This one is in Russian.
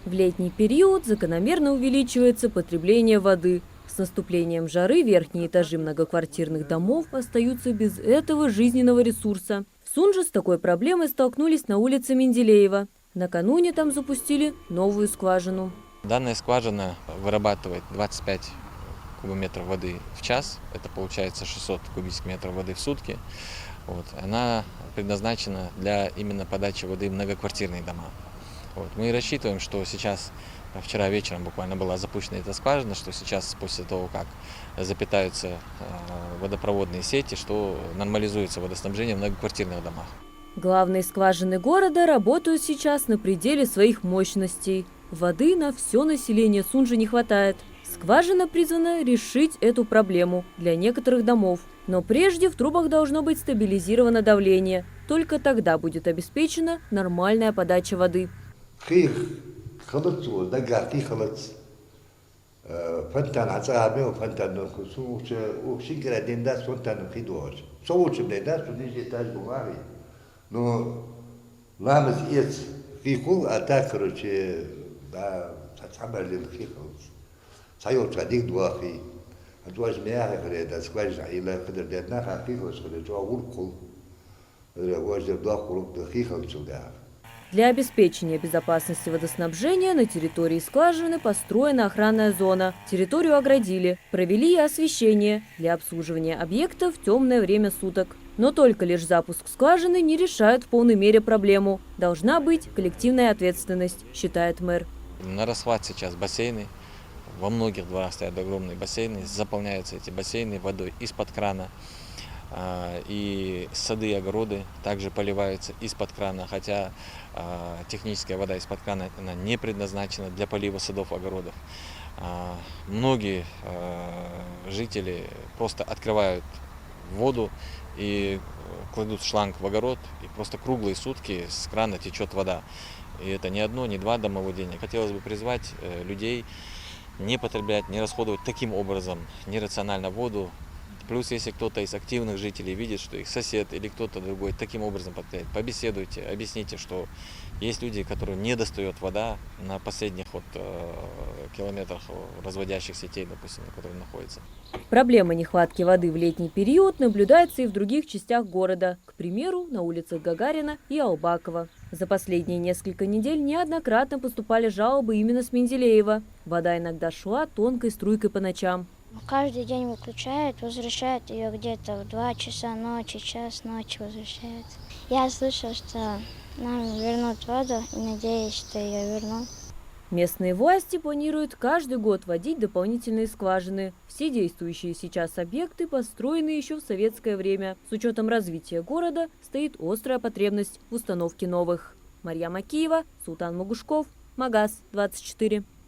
В летний период закономерно увеличивается потребление воды. С наступлением жары верхние этажи многоквартирных домов остаются без этого жизненного ресурса. В Сунже с такой проблемой столкнулись на улице Менделеева. Накануне там запустили новую скважину. Данная скважина вырабатывает 25 кубометров воды в час. Это получается 600 кубических метров воды в сутки. Она предназначена для именно подачи воды в многоквартирные дома. Мы рассчитываем, что сейчас, вчера вечером буквально была запущена эта скважина, что сейчас, после того, как запитаются водопроводные сети, что нормализуется водоснабжение в многоквартирных домах. Главные скважины города работают сейчас на пределе своих мощностей. Воды на все население Сунжи не хватает. Скважина призвана решить эту проблему для некоторых домов. Но прежде в трубах должно быть стабилизировано давление. Только тогда будет обеспечена нормальная подача воды. Для обеспечения безопасности водоснабжения на территории скважины построена охранная зона. Территорию оградили, провели освещение для обслуживания объекта в темное время суток. Но только лишь запуск скважины не решает в полной мере проблему. Должна быть коллективная ответственность, считает мэр. На расхват сейчас бассейны. Во многих дворах стоят огромные бассейны. Заполняются эти бассейны водой из-под крана. И сады и огороды также поливаются из-под крана, хотя техническая вода из-под крана она не предназначена для полива садов и огородов. Многие жители просто открывают воду и кладут шланг в огород, и просто круглые сутки с крана течет вода. И это не одно, не два домовладения. Хотелось бы призвать людей не потреблять, не расходовать таким образом нерационально воду. Плюс, если кто-то из активных жителей видит, что их сосед или кто-то другой таким образом потребляет, побеседуйте, объясните, что есть люди, которым не достает вода на последних километрах разводящих сетей, допустим, на которых находится. Проблема нехватки воды в летний период наблюдается и в других частях города, к примеру, на улицах Гагарина и Албакова. За последние несколько недель неоднократно поступали жалобы именно с Менделеева. Вода иногда шла тонкой струйкой по ночам. Каждый день выключают, возвращают ее где-то в 2 часа ночи, час ночи возвращают. Я слышала, что нам вернут воду и надеюсь, что ее вернут. Местные власти планируют каждый год вводить дополнительные скважины. Все действующие сейчас объекты построены еще в советское время. С учетом развития города стоит острая потребность в установке новых. Марьям Акиева, Султан Магушков, Магаз 24.